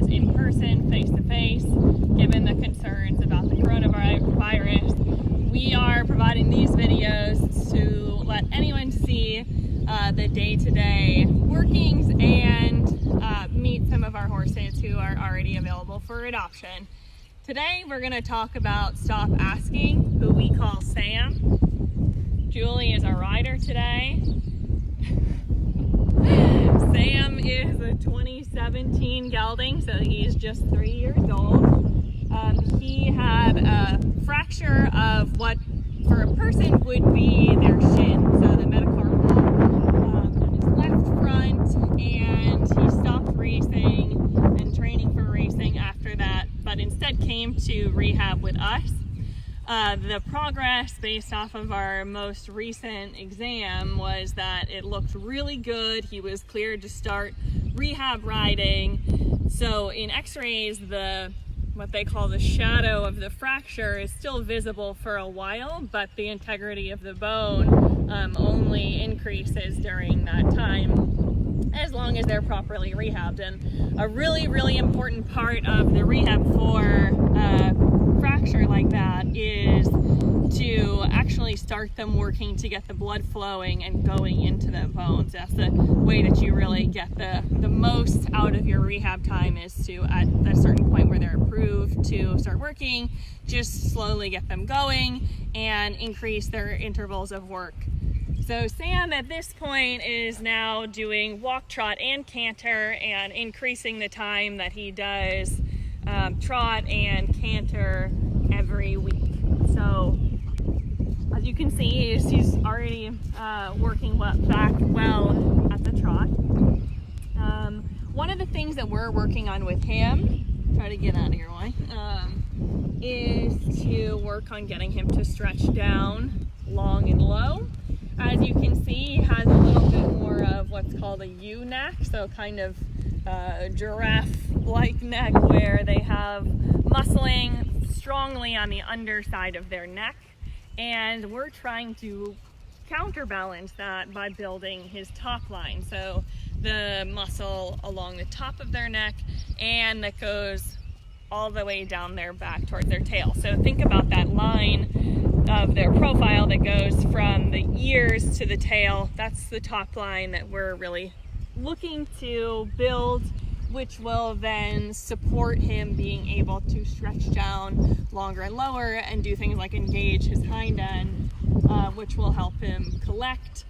is in person, face-to-face, given the concerns about the coronavirus. We are providing these videos to let anyone see the day-to-day workings and meet some of our horses who are already available for adoption. Today we're going to talk about Stop Asking, who we call Sam. Julie is our rider today. Sam is a 2017 gelding, so he's just 3 years old. He had a fracture of what for a person would be their shin, so the metacarpal on his left front, and he stopped racing and training for racing after that, but instead came to rehab with us. The progress based off of our most recent exam was that it looked really good. He was cleared to start rehab riding. So in x-rays, what they call the shadow of the fracture is still visible for a while, but the integrity of the bone only increases during that time, as long as they're properly rehabbed. And a really, really important part of the rehab for fracture like that is to actually start them working to get the blood flowing and going into the bones. That's the way that you really get the most out of your rehab time, is to, at a certain point where they're approved to start working, just slowly get them going and increase their intervals of work. So Sam at this point is now doing walk, trot, and canter, and increasing the time that he does trot and canter every week. So as you can see, he's already working back well at the trot. One of the things that we're working on with him, try to get out of your way, is to work on getting him to stretch down long and low. As you can see, he has a little bit more of what's called a U neck, so kind of giraffe-like neck, where they have muscling strongly on the underside of their neck, and we're trying to counterbalance that by building his top line, so the muscle along the top of their neck and that goes all the way down their back towards their tail. So think about that line of their profile that goes from the ears to the tail. That's the top line that we're really looking to build, which will then support him being able to stretch down longer and lower and do things like engage his hind end, which will help him collect,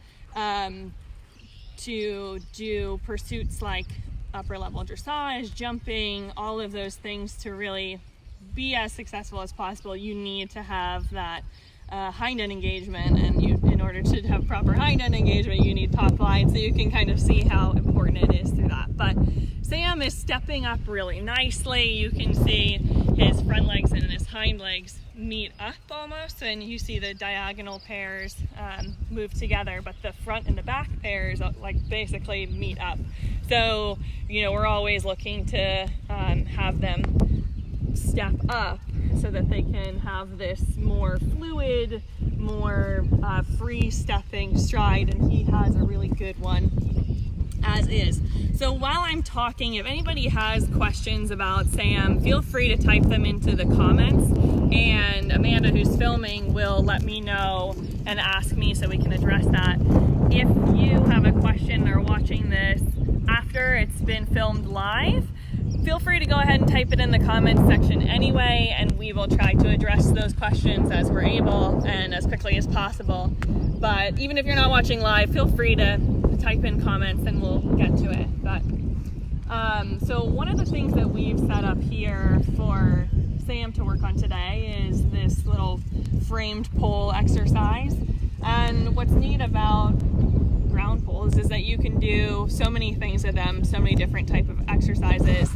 to do pursuits like upper level dressage, jumping, all of those things. To really be as successful as possible, you need to have that hind end engagement, and in order to have proper hind end engagement, you need top line, so you can kind of see how important it is through that. But Sam is stepping up really nicely. You can see his front legs and his hind legs meet up almost, and you see the diagonal pairs move together, but the front and the back pairs like basically meet up. So, you know, we're always looking to have them step up so that they can have this more fluid, more free stepping stride, and he has a really good one as is. So while I'm talking, if anybody has questions about Sam, feel free to type them into the comments, and Amanda, who's filming, will let me know and ask me so we can address that. If you have a question or watching this after it's been filmed live, feel free to go ahead and type it in the comments section anyway, and we will try to address those questions as we're able and as quickly as possible. But even if you're not watching live, feel free to type in comments and we'll get to it. But so one of the things that we've set up here for Sam to work on today is this little framed pole exercise. And what's neat about ground poles is that you can do so many things with them, so many different type of exercises.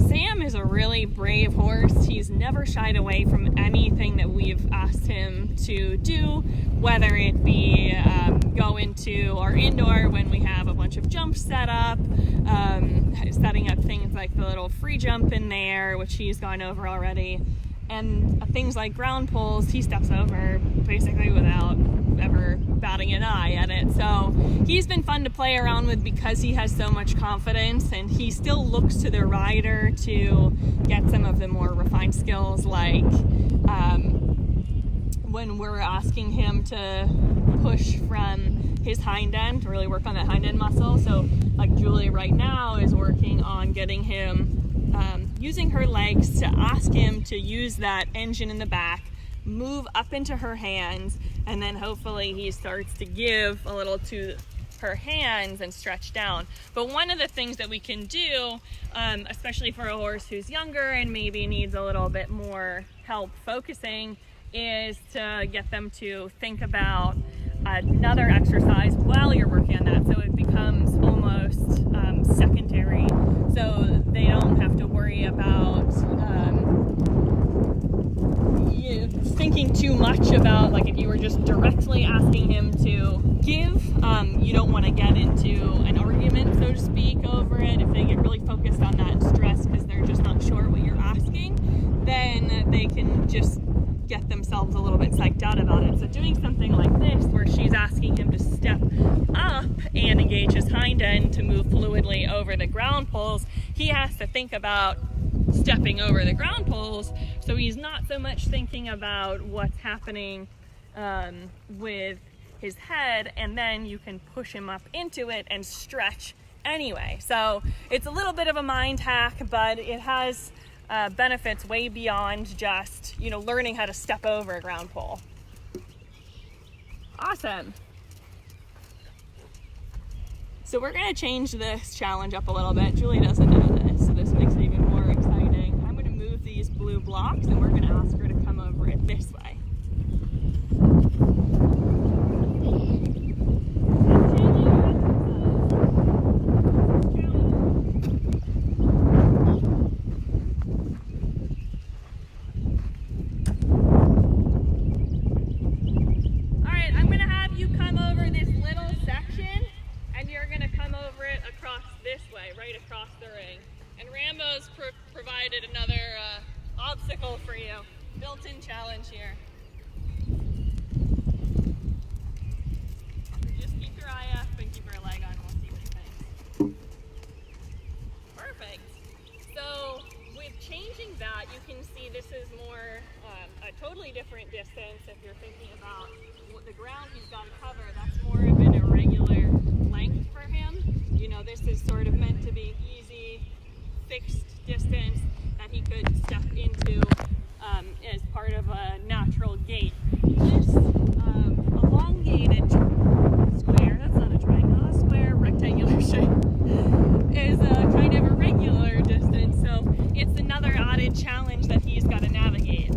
Sam is a really brave horse. He's never shied away from anything that we've asked him to do, whether it be go into our indoor when we have a bunch of jumps set up, setting up things like the little free jump in there, which he's gone over already, and things like ground poles he steps over basically without ever batting an eye at it. So he's been fun to play around with because he has so much confidence, and he still looks to the rider to get some of the more refined skills, like when we're asking him to push from his hind end to really work on that hind end muscle. So like Julie right now is working on getting him using her legs to ask him to use that engine in the back, move up into her hands, and then hopefully he starts to give a little to her hands and stretch down. But one of the things that we can do, especially for a horse who's younger and maybe needs a little bit more help focusing, is to get them to think about another exercise while you're working on that, so it becomes almost secondary, so they don't have to worry about thinking too much about, like, if you were just directly asking him to give, you don't want to get into an argument, so to speak, over it. If they get really focused on that stress because they're just not sure what you're asking, then they can just get themselves a little bit psyched out about it. So doing something like this, where she's asking him to step up and engage his hind end to move fluidly over the ground poles, he has to think about stepping over the ground poles, so he's not so much thinking about what's happening with his head, and then you can push him up into it and stretch anyway. So it's a little bit of a mind hack, but it has benefits way beyond just, learning how to step over a ground pole. Awesome. So we're going to change this challenge up a little bit. Julie doesn't know this, so this makes it even more exciting. I'm going to move these blue blocks, and we're going to ask her to come over it this way. Right across the ring. And Rambo's provided another obstacle for you. Built-in challenge here. Just keep your eye up and keep your leg on. We'll see what you think. Perfect. So with changing that, you can see this is more a totally different distance. If you're thinking about the ground he's got to cover, that's more of an irregular length for him. This is sort of meant to be easy, fixed distance that he could step into as part of a natural gait. This elongated square, that's not a triangle, a square rectangular shape, is a kind of irregular distance, so it's another added challenge that he's got to navigate.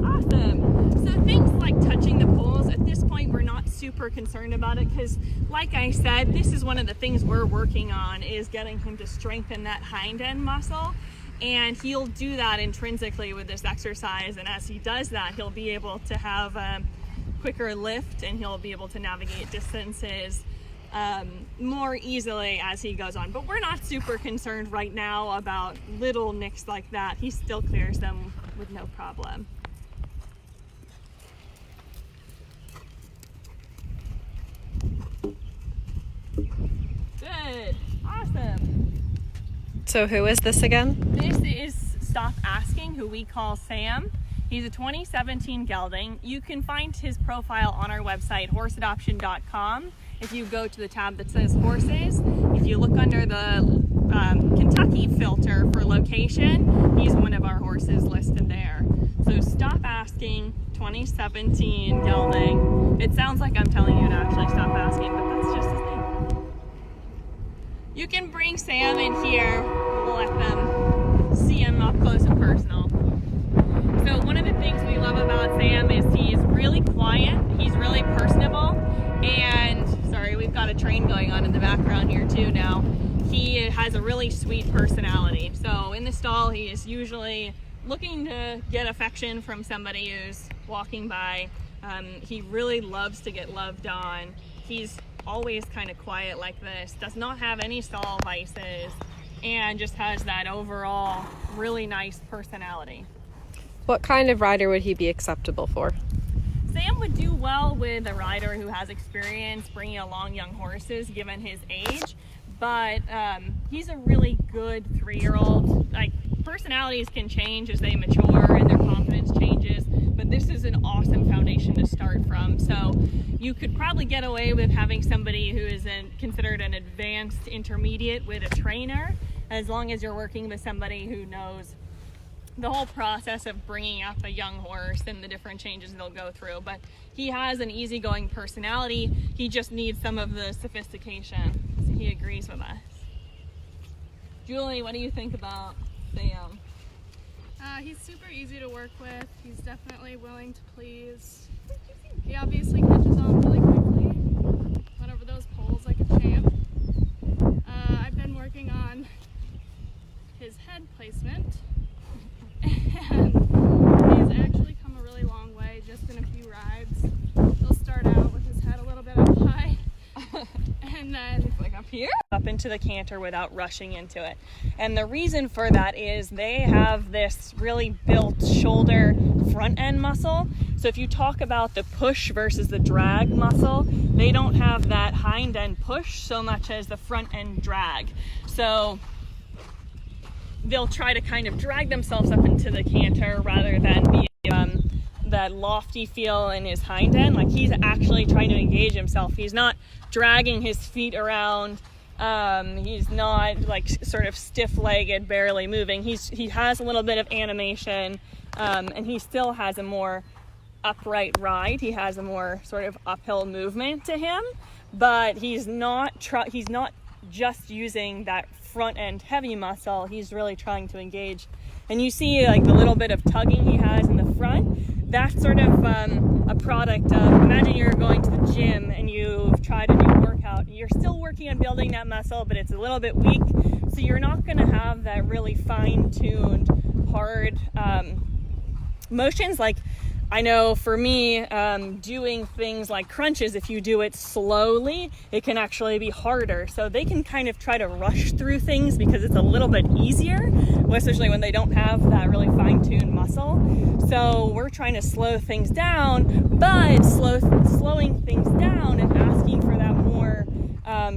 Awesome. So things like touching the poles, at this point we're not super concerned about it, because like I said, this is one of the things we're working on, is getting him to strengthen that hind end muscle, and he'll do that intrinsically with this exercise, and as he does that, he'll be able to have a quicker lift, and he'll be able to navigate distances more easily as he goes on. But we're not super concerned right now about little nicks like that. He still clears them with no problem. Good. Awesome. So who is this again? This is Stop Asking, who we call Sam. He's a 2017 gelding. You can find his profile on our website, horseadoption.com. If you go to the tab that says horses, if you look under the Kentucky filter for location, he's one of our horses listed there. So Stop Asking, 2017 gelding. It sounds like I'm telling you to actually stop asking, but that's just his name. You can bring Sam in here. We'll let them see him up close and personal. So one of the things we love about Sam is he's really quiet, he's really personable, and sorry, we've got a train going on in the background here too now. He has a really sweet personality. So in the stall, he is usually looking to get affection from somebody who's walking by. He really loves to get loved on. He's always kind of quiet like this, does not have any stall vices, and just has that overall really nice personality. What kind of rider would he be acceptable for? Sam would do well with a rider who has experience bringing along young horses given his age, but he's a really good 3-year-old. Like, personalities can change as they mature and their confidence changes, but this is an awesome foundation to start from. So you could probably get away with having somebody who is considered an advanced intermediate with a trainer, as long as you're working with somebody who knows the whole process of bringing up a young horse and the different changes they'll go through. But he has an easygoing personality. He just needs some of the sophistication. So he agrees with us. Julie, what do you think about Sam? He's super easy to work with. He's definitely willing to please. He obviously catches on really quickly. Went over those poles like a champ. I've been working on his head placement, and he's actually come a really long way just in a few rides. He'll start out with his head a little bit up high, and then Like up here? Up into the canter without rushing into it. And the reason for that is they have this really built shoulder front end muscle. So if you talk about the push versus the drag muscle, they don't have that hind end push so much as the front end drag. So they'll try to kind of drag themselves up into the canter rather than be that lofty feel in his hind end. Like, he's actually trying to engage himself. He's not dragging his feet around. He's not like sort of stiff-legged, barely moving. He has a little bit of animation, and he still has a more upright ride. He has a more sort of uphill movement to him, but he's not just using that front end heavy muscle. He's really trying to engage. And you see like the little bit of tugging he has in the front. That's sort of a product of, imagine you're going to the gym and you've tried a new workout. You're still working on building that muscle, but it's a little bit weak. So you're not going to have that really fine-tuned, hard motions. Like, I know for me, doing things like crunches, if you do it slowly, it can actually be harder. So they can kind of try to rush through things because it's a little bit easier, especially when they don't have that really fine-tuned muscle. So we're trying to slow things down, but slowing things down and asking for that more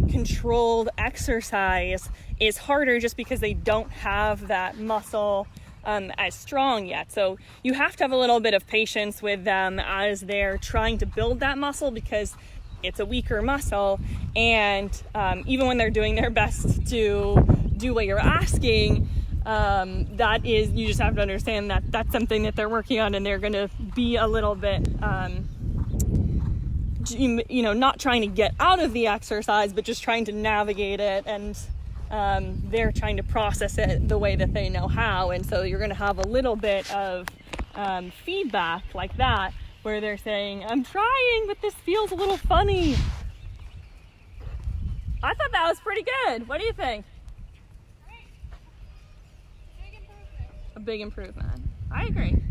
controlled exercise is harder just because they don't have that muscle as strong yet. So you have to have a little bit of patience with them as they're trying to build that muscle because it's a weaker muscle, and even when they're doing their best to do what you're asking, that is, you just have to understand that that's something that they're working on, and they're going to be a little bit not trying to get out of the exercise, but just trying to navigate it, and they're trying to process it the way that they know how. And so you're going to have a little bit of feedback like that, where they're saying, I'm trying, but this feels a little funny. I thought that was pretty good. What do you think? great. Big improvement. A big improvement. I agree.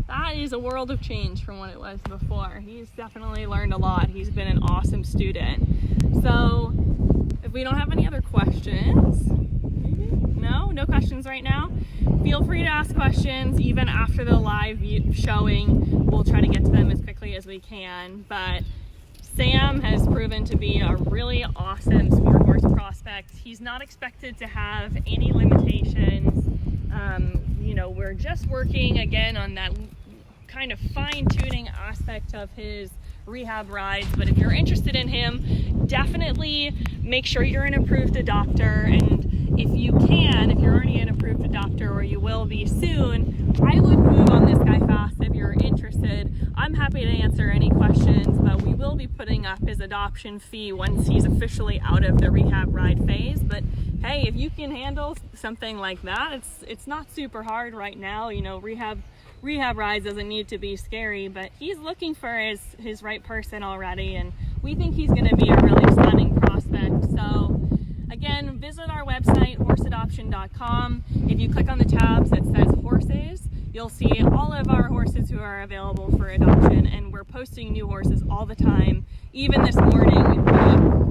That is a world of change from what it was before. He's definitely learned a lot. He's been an awesome student. So if we don't have any other questions, no questions right now, feel free to ask questions even after the live showing. We'll try to get to them as quickly as we can. But Sam has proven to be a really awesome sport horse prospect. He's not expected to have any limitations. We're just working again on that kind of fine-tuning aspect of his rehab rides. But if you're interested in him, definitely make sure you're an approved adopter. And if you're already an approved adopter, or you will be soon, I would move on this guy fast if you're interested. I'm happy to answer any questions, but we will be putting up his adoption fee once he's officially out of the rehab ride phase. But hey, if you can handle something like that, it's not super hard right now. Rehab rides doesn't need to be scary, but he's looking for his right person already, and we think he's going to be a really stunning prospect. So again, visit our website, horseadoption.com. If you click on the tabs that says horses, you'll see all of our horses who are available for adoption, and we're posting new horses all the time. Even this morning, we put up